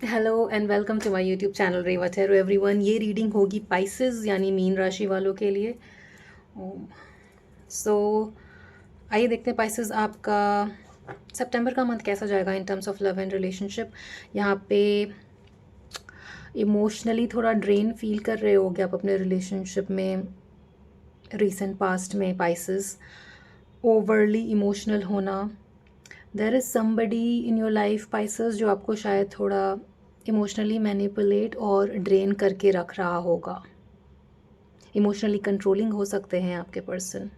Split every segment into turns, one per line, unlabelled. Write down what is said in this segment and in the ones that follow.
Hello and welcome to my YouTube channel Reva tarot everyone. ये reading होगी Pisces यानी मीन राशि वालों के लिए। सो आइए देखते हैं पाइसेस आपका सितंबर का मंथ कैसा जाएगा in terms of love and relationship. यहाँ पे इमोशनली थोड़ा ड्रेन फील कर रहे होगे आप अपने रिलेशनशिप में। रिसेंट पास्ट में पाइसेस ओवरली इमोशनल होना। There is somebody in your life Pisces जो आपको शायद थोड़ा इमोशनली मैनिपुलेट और ड्रेन करके रख रहा होगा। इमोशनली कंट्रोलिंग हो सकते हैं आपके पर्सन।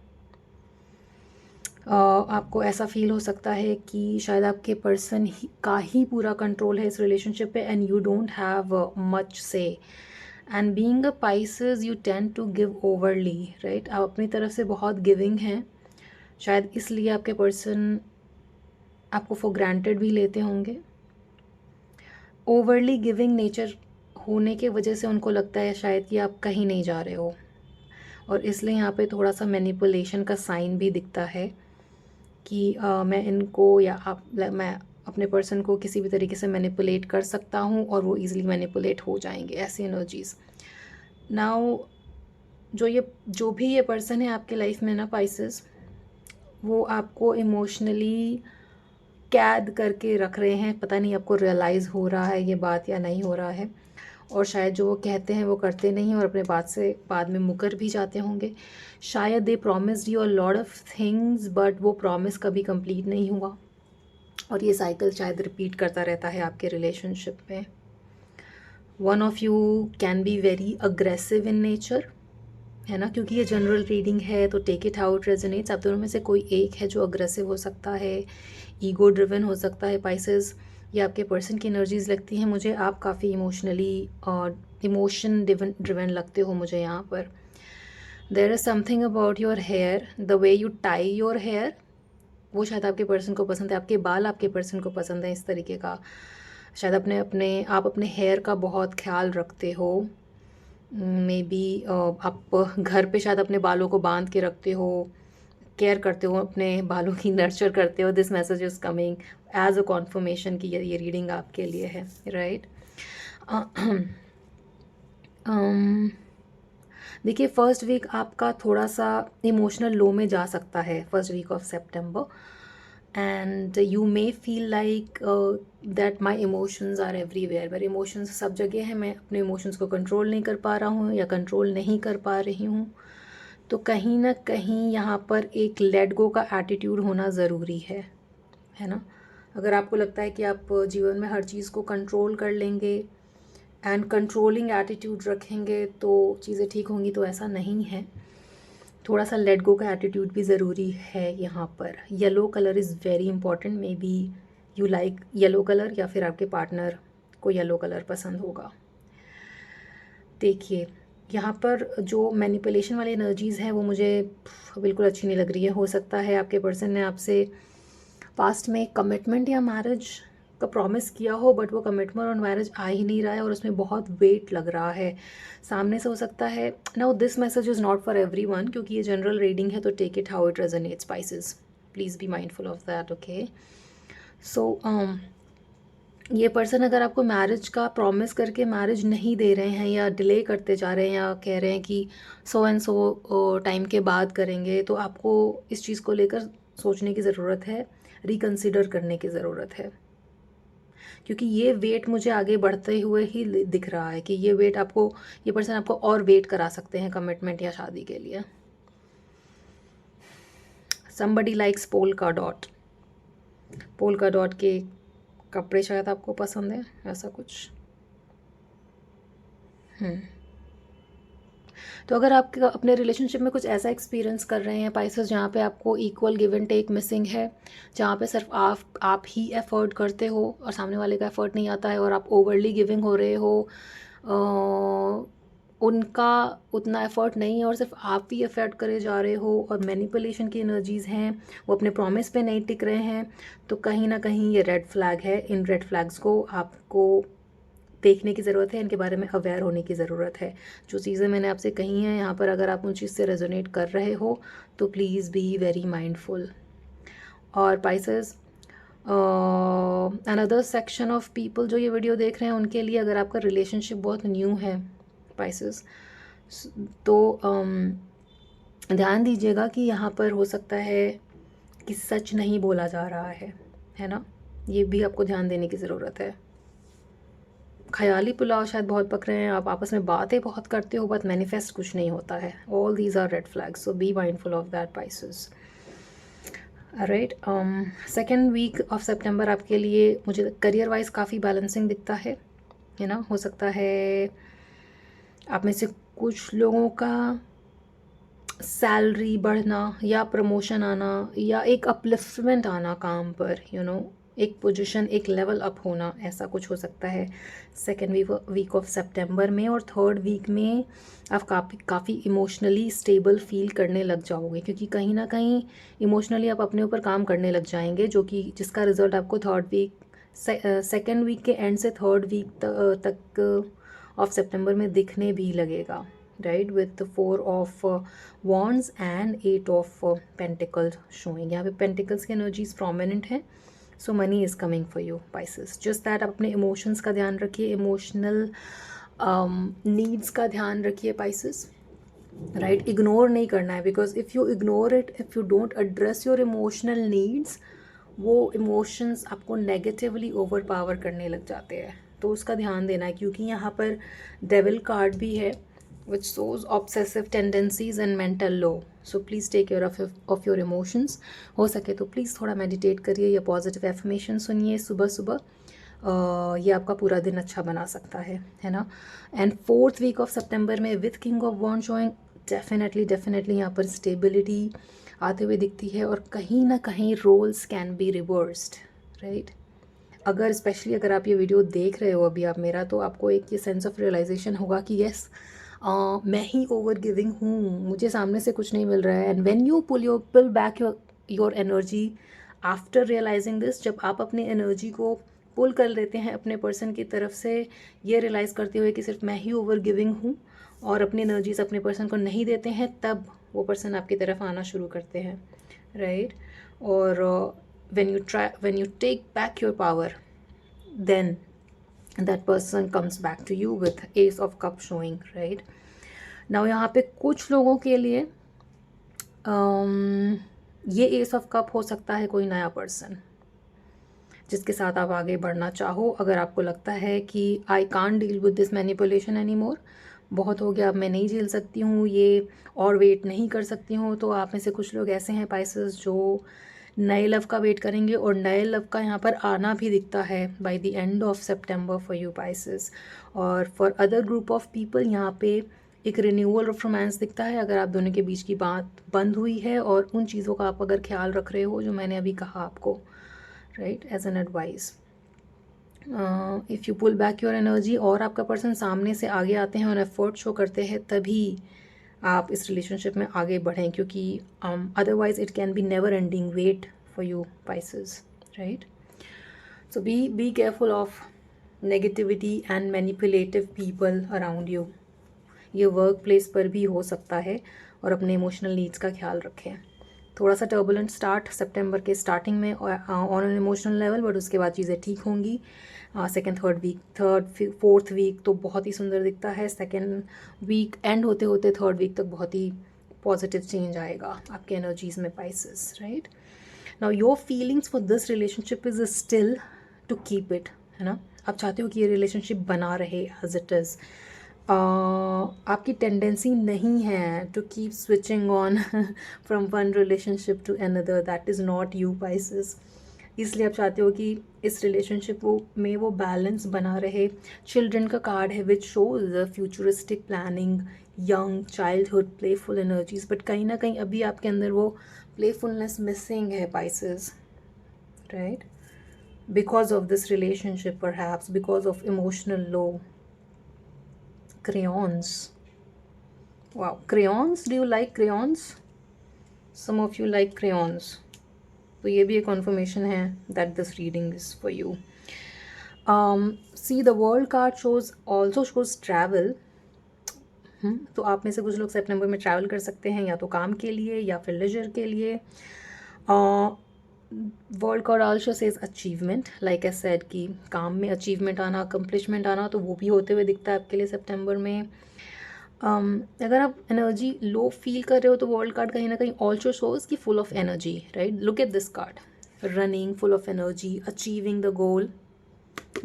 आपको ऐसा फील हो सकता है कि शायद आपके पर्सन का ही पूरा कंट्रोल है इस रिलेशनशिप पे and you don't have much say. And being a Pisces you tend to give overly, right. आप अपनी तरफ से बहुत गिविंग हैं, शायद इसलिए आपके पर्सन आपको फॉर ग्रांटेड भी लेते होंगे। ओवरली गिविंग नेचर होने के वजह से उनको लगता है शायद कि आप कहीं नहीं जा रहे हो, और इसलिए यहाँ पे थोड़ा सा मैनिपुलेशन का साइन भी दिखता है कि मैं इनको या मैं अपने पर्सन को किसी भी तरीके से मैनिपुलेट कर सकता हूँ और वो इजीली मैनिपुलेट हो जाएंगे, ऐसी एनर्जीज। नाउ जो भी ये पर्सन है आपके लाइफ में ना पाइसेस, वो आपको इमोशनली कैद करके रख रहे हैं। पता नहीं आपको रियलाइज़ हो रहा है ये बात या नहीं हो रहा है, और शायद जो वो कहते हैं वो करते नहीं और अपने बात से बाद में मुकर भी जाते होंगे। शायद they promised you a lot of things but वो प्रॉमिस कभी कंप्लीट नहीं हुआ, और ये साइकिल शायद रिपीट करता रहता है आपके रिलेशनशिप में। One of you can be very aggressive in nature, है ना, क्योंकि ये जनरल रीडिंग है तो take it how it resonates. आप दोनों में से कोई एक है जो अग्रेसिव हो सकता है, ईगो ड्रिवन हो सकता है पाइसेस। ये आपके पर्सन की एनर्जीज लगती हैं मुझे। आप काफ़ी इमोशनली और इमोशन ड्रिवन लगते हो मुझे यहाँ पर। There is something about your hair, the way you tie your hair, वो शायद आपके पर्सन को पसंद है। आपके बाल आपके पर्सन को पसंद है इस तरीके का। शायद आप अपने हेयर का बहुत ख्याल रखते हो। मे बी आप घर पे शायद अपने बालों को बांध के रखते हो, केयर करते हो, अपने बालों की नर्चर करते हो। This message is coming as a confirmation कि ये रीडिंग आपके लिए है, राइट। देखिए, फर्स्ट वीक आपका थोड़ा सा इमोशनल लो में जा सकता है, first week of September, and you may feel like that my emotions are everywhere. मेरे इमोशंस सब जगह हैं, मैं अपने इमोशंस को कंट्रोल नहीं कर पा रहा हूँ या कंट्रोल नहीं कर पा रही हूँ। तो कहीं ना कहीं यहाँ पर एक लेट गो का एटीट्यूड होना ज़रूरी है ना। अगर आपको लगता है कि आप जीवन में हर चीज़ को कंट्रोल कर लेंगे एंड कंट्रोलिंग एटीट्यूड रखेंगे तो चीज़ें ठीक होंगी, तो ऐसा नहीं है। थोड़ा सा लेट गो का एटीट्यूड भी ज़रूरी है यहाँ पर। Yellow colour is very important. May be you like yellow colour, या फिर आपके पार्टनर को येलो कलर पसंद होगा। देखिए, यहाँ पर जो मैनिपुलेशन वाली एनर्जीज़ हैं वो मुझे बिल्कुल अच्छी नहीं लग रही है। हो सकता है आपके पर्सन ने आपसे पास्ट में कमिटमेंट या मैरिज का प्रॉमिस किया हो, बट वो कमिटमेंट और मैरिज आ ही नहीं रहा है और उसमें बहुत वेट लग रहा है सामने से। हो सकता है now this message is not for everyone, क्योंकि ये जनरल रीडिंग है तो take it how it resonates Pisces. Please be mindful of that, okay. So ये पर्सन अगर आपको मैरिज का प्रॉमिस करके मैरिज नहीं दे रहे हैं या डिले करते जा रहे हैं या कह रहे हैं कि सो एंड सो टाइम के बाद करेंगे, तो आपको इस चीज़ को लेकर सोचने की ज़रूरत है, रिकंसिडर करने की ज़रूरत है। क्योंकि ये वेट मुझे आगे बढ़ते हुए ही दिख रहा है कि ये वेट आपको, ये पर्सन आपको और वेट करा सकते हैं कमिटमेंट या शादी के लिए। समबडी लाइक्स पोल का डॉट के कपड़े शायद आपको पसंद है, ऐसा कुछ। तो अगर आप अपने रिलेशनशिप में कुछ ऐसा एक्सपीरियंस कर रहे हैं पाइसेस जहाँ पे आपको equal give and take missing है, जहाँ पे सिर्फ आप ही एफर्ट करते हो और सामने वाले का एफर्ट नहीं आता है, और आप ओवरली गिविंग हो रहे हो, उनका उतना एफर्ट नहीं है और सिर्फ आप ही एफर्ट करे जा रहे हो, और मैनिपुलेशन की एनर्जीज़ हैं, वो अपने प्रॉमिस पे नहीं टिक रहे हैं, तो कहीं ना कहीं ये रेड फ्लैग है। इन रेड फ्लैग्स को आपको देखने की ज़रूरत है, इनके बारे में अवेयर होने की ज़रूरत है। जो चीज़ें मैंने आपसे कही हैं यहाँ पर, अगर आप उन चीज़ से रेजोनेट कर रहे हो तो प्लीज़ बी वेरी माइंडफुल। और Pisces, another section of people जो ये वीडियो देख रहे हैं उनके लिए, अगर आपका रिलेशनशिप बहुत न्यू है पाइसेस, तो ध्यान दीजिएगा कि यहाँ पर हो सकता है कि सच नहीं बोला जा रहा है ना, ये भी आपको ध्यान देने की ज़रूरत है। ख्याली पुलाव शायद बहुत पक रहे हैं, आप आपस में बातें बहुत करते हो बट मैनिफेस्ट कुछ नहीं होता है। All these are red flags, so be mindful of that Pisces. Right, second week of सितंबर आपके लिए मुझे करियर वाइज काफ़ी बैलेंसिंग दिखता है ना। हो सकता है आप में से कुछ लोगों का सैलरी बढ़ना या प्रमोशन आना या एक अपलिफ्टमेंट आना काम पर, एक पोजीशन, एक लेवल अप होना, ऐसा कुछ हो सकता है सेकेंड वीक ऑफ सितंबर में। और थर्ड वीक में आप काफ़ी इमोशनली स्टेबल फील करने लग जाओगे, क्योंकि कहीं ना कहीं इमोशनली आप अपने ऊपर काम करने लग जाएंगे, जो कि जिसका रिजल्ट आपको थर्ड वीक, सेकेंड वीक के एंड से थर्ड वीक तक ऑफ सितंबर में दिखने भी लगेगा। Right, with 4 of wands and 8 of pentacles showing. यहाँ पे पेंटिकल्स की एनर्जीज प्रोमिनेंट है, so money is coming for you Pisces. Just that आप अपने इमोशंस का ध्यान रखिए, इमोशनल नीड्स का ध्यान रखिए पाइसेस। राइट, इग्नोर नहीं करना है, because if you ignore it, if you don't address your emotional needs, वो इमोशंस आपको नेगेटिवली ओवर पावर करने लग जाते हैं। तो उसका ध्यान देना है, क्योंकि यहाँ पर डेविल कार्ड भी है which shows obsessive tendencies and mental low. So please take care of your emotions. हो सके तो प्लीज़ थोड़ा मेडिटेट करिए या पॉजिटिव एफर्मेशन सुनिए सुबह सुबह, ये आपका पूरा दिन अच्छा बना सकता है ना। एंड फोर्थ वीक ऑफ सितंबर में with king of wand showing, definitely यहाँ पर स्टेबिलिटी आते हुए दिखती है, और कहीं ना कहीं roles can be reversed. Right, अगर स्पेशली अगर आप ये वीडियो देख रहे हो अभी आप मेरा, तो आपको एक ये सेंस ऑफ रियलाइजेशन होगा कि यस, मैं ही ओवर गिविंग हूँ, मुझे सामने से कुछ नहीं मिल रहा है। And when you pull back your energy after realizing this, जब आप अपनी एनर्जी को पुल कर लेते हैं अपने पर्सन की तरफ से, ये रियलाइज़ करते हुए कि सिर्फ मैं ही ओवर गिविंग हूँ और अपनी एनर्जीज अपने पर्सन को नहीं देते हैं, तब वो पर्सन आपकी तरफ आना शुरू करते हैं। राइट, और when you take back your power, then that person comes back to you with ace of cup showing. Right now यहाँ पे कुछ लोगों के लिए ये एस ऑफ कप हो सकता है कोई नया पर्सन जिसके साथ आप आगे बढ़ना चाहो। अगर आपको लगता है कि I can't deal with this manipulation any more, बहुत हो गया, अब मैं नहीं झेल सकती हूँ ये और वेट नहीं कर सकती हूँ, तो आप में से कुछ लोग ऐसे हैं पाइसेस जो नए लव का वेट करेंगे, और नए लव का यहाँ पर आना भी दिखता है बाय द एंड ऑफ सितंबर फॉर यू पाइसेस। और for other group of people यहाँ पे एक रिन्यूअल ऑफ रोमांस दिखता है, अगर आप दोनों के बीच की बात बंद हुई है और उन चीज़ों का आप अगर ख्याल रख रहे हो जो मैंने अभी कहा आपको। Right, as an advice, if you pull back your energy और आपका पर्सन सामने से आगे आते हैं और एफर्ट शो करते हैं, तभी आप इस रिलेशनशिप में आगे बढ़ें, क्योंकि otherwise it can be never ending wait for you Pisces. Right, so be careful of negativity and manipulative people around you. ये वर्क प्लेस पर भी हो सकता है, और अपने इमोशनल नीड्स का ख्याल रखें। थोड़ा सा टर्बुलेंट स्टार्ट सितंबर के स्टार्टिंग में on an emotional level, but उसके बाद चीज़ें ठीक होंगी। सेकेंड फोर्थ वीक तो बहुत ही सुंदर दिखता है। सेकेंड वीक एंड होते होते थर्ड वीक तक बहुत ही पॉजिटिव चेंज आएगा आपके एनर्जीज में Pisces. Right, now your feelings for this relationship is still to keep it, है ना। आप चाहते हो कि ये रिलेशनशिप बना रहे एज इट इज़। आपकी टेंडेंसी नहीं है to keep switching on from one relationship to another, that is not you Pisces. इसलिए आप चाहते हो कि इस रिलेशनशिप में वो बैलेंस बना रहे। चिल्ड्रन का कार्ड है which shows futuristic planning, young childhood playful energies, but कहीं ना कहीं अभी आपके अंदर वो प्लेफुलनेस मिसिंग है Pisces. Right, because of this relationship, perhaps because of emotional low. Crayons, wow, crayons, do you like crayons? Some of you like crayons, तो ये भी एक confirmation है that this reading is for you. See, the world card also shows travel. तो आप में से कुछ लोग सितंबर में ट्रैवल कर सकते हैं, या तो काम के लिए या फिर लेजर के लिए। World card also says achievement, like I said कि काम में अचीवमेंट आना, अकम्पलिशमेंट आना, तो वो भी होते हुए दिखता है आपके लिए सितंबर में। अगर आप एनर्जी लो फील कर रहे हो तो वर्ल्ड कार्ड कहीं ना कहीं ऑल्सो शोज कि full of energy, right. Look at this card, running, full of energy, achieving the goal,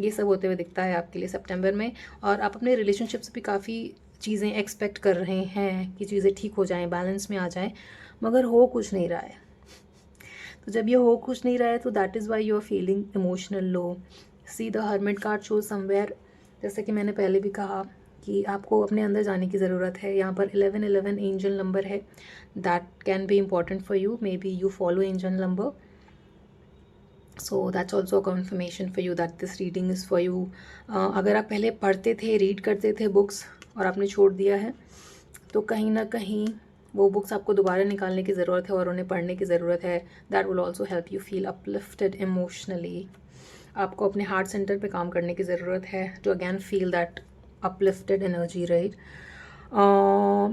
ये सब होते हुए दिखता है आपके लिए सितंबर में। और आप अपने रिलेशनशिप से भी काफ़ी चीज़ें एक्सपेक्ट कर रहे हैं कि चीज़ें ठीक हो जाएं, बैलेंस में आ जाएं, मगर हो कुछ नहीं रहा है। तो जब ये हो कुछ नहीं रहा है तो that is why you are feeling emotional low. See the hermit card show somewhere, जैसे कि मैंने पहले भी कहा कि आपको अपने अंदर जाने की ज़रूरत है। यहाँ पर 1111 एंजल नंबर है, that can be important for you, may be you follow angel number, so that's also confirmation for you that this reading is for you. अगर आप पहले पढ़ते थे, रीड करते थे बुक्स और आपने छोड़ दिया है, तो कहीं ना कहीं वो बुक्स आपको दोबारा निकालने की ज़रूरत है और उन्हें पढ़ने की ज़रूरत है। That will also help you feel uplifted emotionally. आपको अपने हार्ट सेंटर पे काम करने की ज़रूरत है to again feel that uplifted energy, right.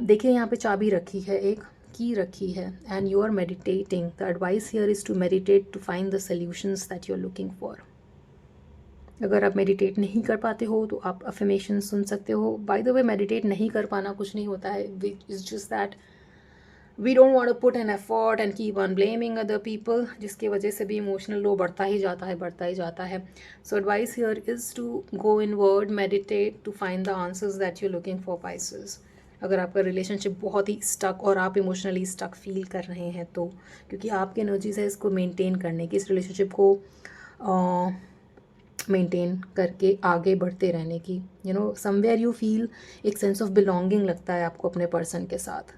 देखिए यहाँ पे चाबी रखी है, एक की रखी है, and you are meditating. The advice here is to meditate to find the solutions that you are looking for. अगर आप मेडिटेट नहीं कर पाते हो तो आप अफर्मेशन सुन सकते हो। बाय द वे, मेडिटेट नहीं कर पाना कुछ नहीं होता है, it's just that we don't want to put an effort and keep on blaming other people, जिसकी वजह से भी इमोशनल लो बढ़ता ही जाता है, बढ़ता ही जाता है। So advice here is to go inward, meditate to find the answers that you looking for Pisces. अगर आपका रिलेशनशिप बहुत ही स्टक और आप इमोशनली स्टक फील कर रहे हैं तो, क्योंकि आपकी एनर्जीज है इसको मेंटेन करने की, इस रिलेशनशिप को मेंटेन करके आगे बढ़ते रहने की, you know somewhere you feel एक सेंस ऑफ बिलोंगिंग लगता है आपको अपने पर्सन के साथ।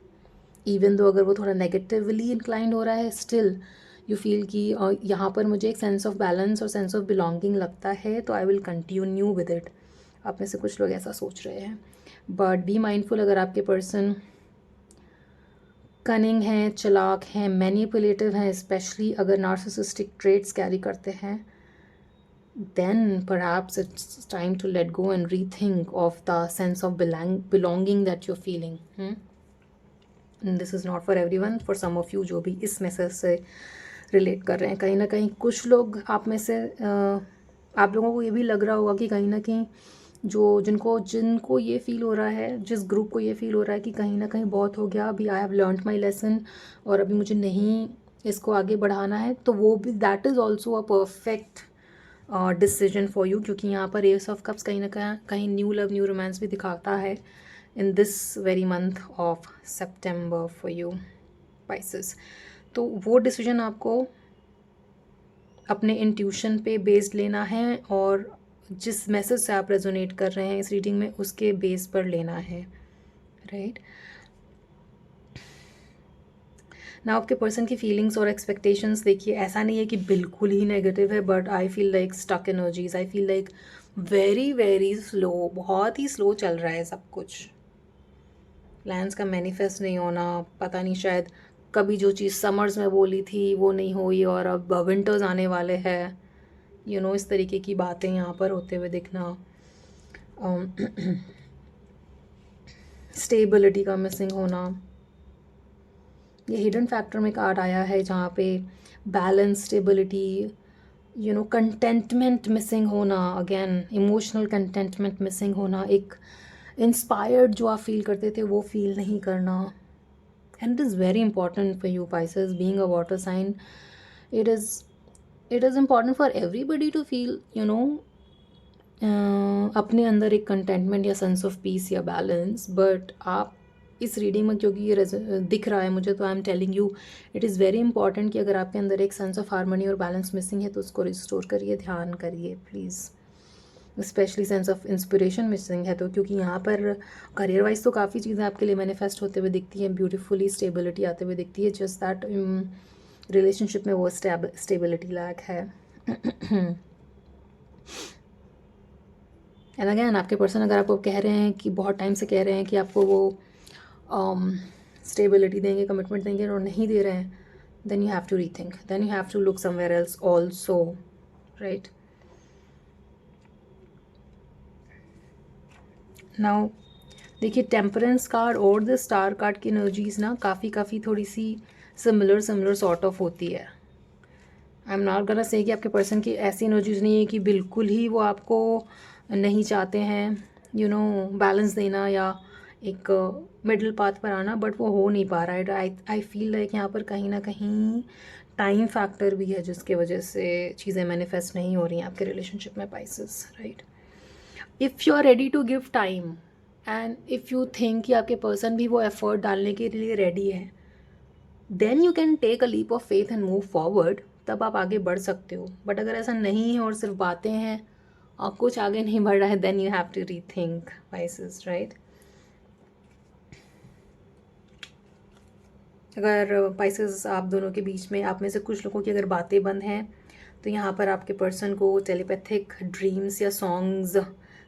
इवन दो अगर वो थोड़ा नेगेटिवली इंक्लाइंड हो रहा है, स्टिल यू फील कि यहाँ पर मुझे एक सेंस ऑफ बैलेंस और सेंस ऑफ बिलोंगिंग लगता है, तो I will continue with it. आप में से कुछ लोग ऐसा सोच रहे हैं, बट बी माइंडफुल। अगर आपके पर्सन कनिंग हैं, चालाक हैं, मैनिपुलेटिव हैं, स्पेशली अगर नार्सिसिस्टिक ट्रेट्स कैरी करते हैं, then perhaps it's time to let go and rethink of the sense of belonging that you're feeling. This is not for everyone, for some of you जो भी इस message से relate कर रहे हैं। कहीं ना कहीं कुछ लोग आप में से आप लोगों को ये भी लग रहा होगा कि कहीं ना कहीं जिनको ये फील हो रहा है, जिस ग्रुप को ये फील हो रहा है कि कहीं ना कहीं बहुत हो गया, अभी I have learned my lesson और अभी मुझे नहीं इसको आगे बढ़ाना है, तो वो भी that is also a perfect decision for you, क्योंकि यहाँ पर एस ऑफ कप्स कहीं ना कहीं न्यू लव, न्यू रोमांस भी दिखाता है in this very month of September for you Pisces। तो वो डिसीजन आपको अपने इंट्यूशन पे बेस्ड लेना है और जिस मैसेज से आप रेजोनेट कर रहे हैं इस रीडिंग में उसके बेस पर लेना है, राइट। ना आपके पर्सन की फीलिंग्स और एक्सपेक्टेशंस देखिए, ऐसा नहीं है कि बिल्कुल ही नेगेटिव है, but I feel like stuck energies, I feel like very very slow, बहुत ही स्लो चल रहा है सब कुछ। प्लान्स का मैनिफेस्ट नहीं होना, पता नहीं शायद कभी जो चीज़ समर्स में बोली थी वो नहीं हुई और अब विंटर्स आने वाले हैं, यू नो इस तरीके की बातें यहाँ पर होते हुए दिखना। स्टेबिलिटी का मिसिंग होना, ये हिडन फैक्टर में कार्ड आया है जहाँ पे balance, stability, you know contentment missing होना, अगेन इमोशनल कंटेंटमेंट मिसिंग होना, एक इंस्पायर्ड जो आप फील करते थे वो फील नहीं करना। And it is very important for you Pisces, being a water sign, it is important for everybody to feel, you know अपने अंदर एक कंटेंटमेंट या सेंस ऑफ पीस या बैलेंस। बट आप इस रीडिंग में क्योंकि ये दिख रहा है मुझे, तो I am telling you it is very important कि अगर आपके अंदर एक सेंस ऑफ हार्मनी और बैलेंस मिसिंग है तो उसको रिस्टोर करिए, ध्यान करिए please. Specially sense of inspiration missing है तो, क्योंकि यहाँ पर करियर वाइज तो काफ़ी चीज़ें आपके लिए मैनिफेस्ट होते हुए दिखती हैं, ब्यूटीफुली स्टेबिलिटी आते हुए दिखती है, जस्ट दैट रिलेशनशिप में वो स्टेबिलिटी लैक है। एंड अगैन आपके पर्सन अगर आपको कह रहे हैं कि बहुत टाइम से कह रहे हैं कि आपको वो स्टेबिलिटी देंगे, कमिटमेंट देंगे और नहीं दे रहे हैं, then you have to rethink, then you have to look somewhere else also, right. Now देखिए, टेम्परेंस कार्ड और द स्टार कार्ड की एनर्जीज ना काफ़ी थोड़ी सी सिमिलर सॉर्ट ऑफ होती है। I am not gonna say कि आपके पर्सन की ऐसी एनर्जीज नहीं है कि बिल्कुल ही वो आपको नहीं चाहते हैं बैलेंस देना या एक मिडिल पाथ पर आना, बट वो हो नहीं पा रहा है। आई फील लाइक यहाँ पर कहीं ना कहीं टाइम फैक्टर भी है जिसके वजह से चीज़ें मैनिफेस्ट नहीं हो रही हैं आपके रिलेशनशिप में Pisces, right. If you are ready to give time and if you think कि आपके पर्सन भी वो एफर्ट डालने के लिए रेडी है, then you can take a leap of faith and move forward, तब आप आगे बढ़ सकते हो। बट अगर ऐसा नहीं है और सिर्फ बातें हैं और कुछ आगे नहीं बढ़ रहा है, then you have to rethink Pisces, right. अगर पाइसेस आप दोनों के बीच में, आप में से कुछ लोगों की अगर बातें बंद हैं, तो यहाँ पर आपके पर्सन को टेलीपैथिक ड्रीम्स या सॉन्ग्स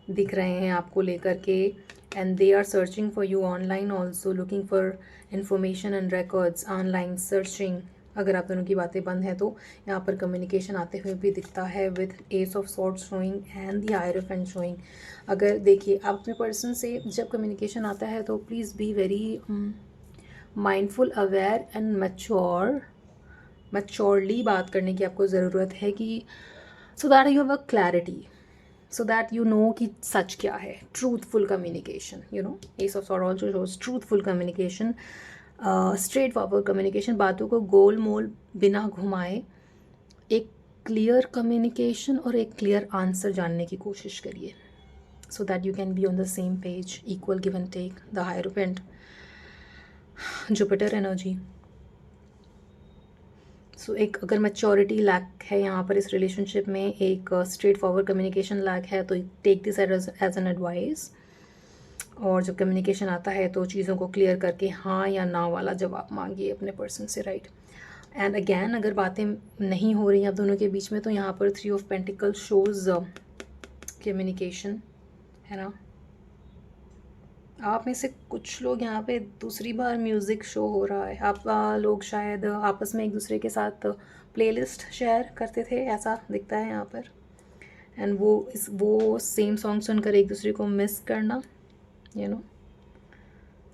दिख रहे हैं आपको लेकर के, and they are searching for you online also, looking for information and records online searching. अगर आप दोनों की बातें बंद हैं तो यहाँ पर कम्युनिकेशन आते हुए भी दिखता है with S of swords showing and the hierophant showing. अगर देखिए, आप अपने पर्सन से जब कम्युनिकेशन आता है तो please be very mindful, aware and maturely बात करने की आपको ज़रूरत है, कि सो that you have a clarity, so that you know कि सच क्या है। Truthful communication, S of sword also shows truthful communication, straight forward communication, बातों को गोल मोल बिना घुमाए एक क्लियर कम्युनिकेशन और एक क्लियर आंसर जानने की कोशिश करिए, so that you can be on the same page, equal give and take, the hierophant, Jupiter energy. So एक अगर मैच्योरिटी लैक है यहाँ पर इस रिलेशनशिप में, एक स्ट्रेट फॉरवर्ड कम्युनिकेशन लैक है, तो take this as an advice. और जब कम्युनिकेशन आता है तो चीज़ों को क्लियर करके हाँ या ना वाला जवाब मांगिए अपने पर्सन से, राइट। एंड अगैन, अगर बातें नहीं हो रही आप दोनों के बीच में, तो यहाँ पर 3 ऑफ पेंटिकल शोज कम्युनिकेशन, है ना। आप में से कुछ लोग यहाँ पे दूसरी बार म्यूज़िक शो हो रहा है, आप लोग शायद आपस में एक दूसरे के साथ प्लेलिस्ट शेयर करते थे, ऐसा दिखता है यहाँ पर। एंड वो सेम सॉन्ग सुनकर एक दूसरे को मिस करना,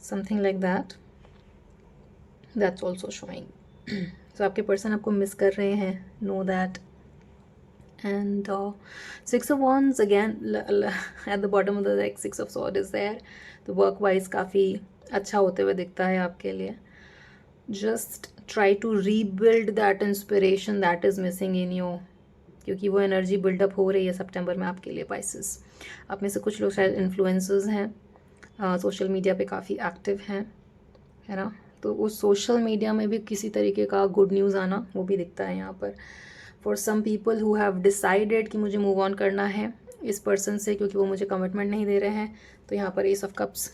something like that's also showing. तो आपके पर्सन आपको मिस कर रहे हैं, know that. And 6 of Wands again at the bottom of the deck, 6 of Swords is there, तो वर्क वाइज काफ़ी अच्छा होते हुए दिखता है आपके लिए। Just try to rebuild that inspiration that is missing in you, क्योंकि वो एनर्जी बिल्डअप हो रही है सितंबर में आपके लिए पाइसेस। आप में से कुछ लोग शायद इन्फ्लुएंसर्स हैं, सोशल मीडिया पे काफ़ी एक्टिव हैं, है ना। तो उस सोशल मीडिया में भी किसी तरीके का गुड न्यूज़ आना वो भी दिखता है यहाँ पर। For some people who have decided कि मुझे मूव ऑन करना है इस पर्सन से, क्योंकि वो मुझे कमिटमेंट नहीं दे रहे हैं, तो यहाँ पर S of cups,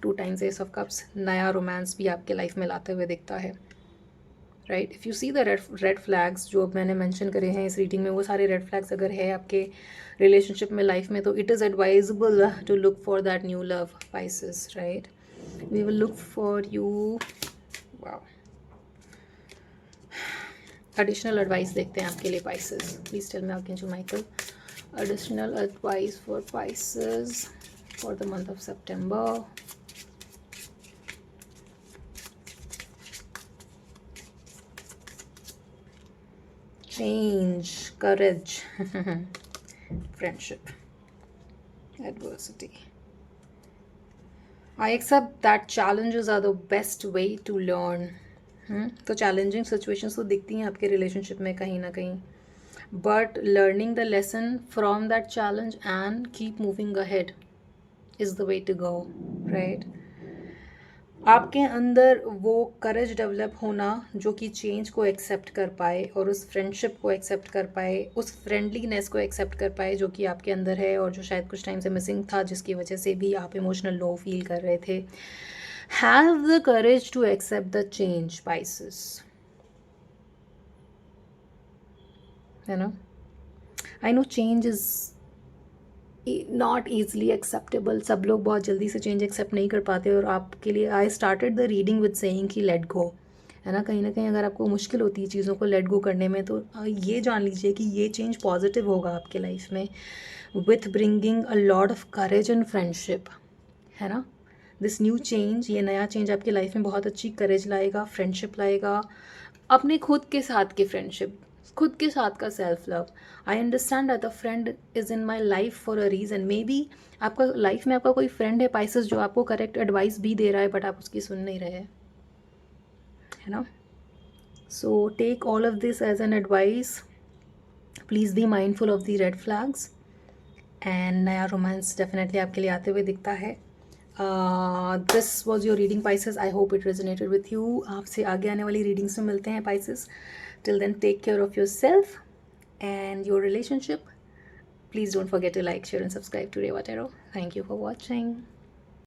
2 times S of cups, नया रोमांस भी आपके लाइफ में लाते हुए दिखता है, right. If you see the red flags जो मैंने मेंशन करे हैं इस रीडिंग में, वो सारे रेड फ्लैग्स अगर है आपके रिलेशनशिप में, लाइफ में, तो it is advisable to look for that new love Pisces, right. We will look for you, wow. Additional advice देखते हैं आपके लिए Pisces, please tell me archangel Michael, additional advice for Pisces for the month of सितंबर। Change, courage, friendship, adversity. I accept that challenges are the best way to learn. तो challenging situations तो दिखती हैं आपके रिलेशनशिप में कहीं ना कहीं, but learning the lesson from that challenge and keep moving ahead is the way to go, right. आपके अंदर वो करेज डेवलप होना जो कि चेंज को एक्सेप्ट कर पाए और उस फ्रेंडशिप को एक्सेप्ट कर पाए, उस फ्रेंडलीनेस को एक्सेप्ट कर पाए जो कि आपके अंदर है और जो शायद कुछ टाइम से मिसिंग था, जिसकी वजह से भी आप इमोशनल लो फील कर रहे थे। Have the courage to accept the change, Pisces. You know, I know change is not easily acceptable. सब लोग बहुत जल्दी से चेंज एक्सेप्ट नहीं कर पाते, और आपके लिए I started the reading with saying कि लेट गो, है ना। कहीं ना कहीं अगर आपको मुश्किल होती है चीज़ों को लेट गो करने में, तो ये जान लीजिए कि ये चेंज पॉजिटिव होगा आपके लाइफ में, with bringing a lot of courage and friendship, है ना। दिस न्यू चेंज, ये नया चेंज आपकी लाइफ में बहुत अच्छी करेज लाएगा, फ्रेंडशिप लाएगा, अपने खुद के साथ की फ्रेंडशिप, खुद के साथ का self love. I understand that the friend is in my life for a reason. May be आपका लाइफ में आपका कोई फ्रेंड है पाइसेस जो आपको करेक्ट एडवाइस भी दे रहा है, बट आप उसकी सुन नहीं रहे, है ना। So take all of this as an advice, please be mindful of the red flags, and नया रोमांस डेफिनेटली आपके लिए आते हुए दिखता है। This was your reading Pisces, I hope it resonated with you. आपसे आगे आने वाली रीडिंग्स में मिलते हैं Pisces. Till then take care of yourself and your relationship. Please don't forget to like, share and subscribe to Reva Tarot. Thank you for watching.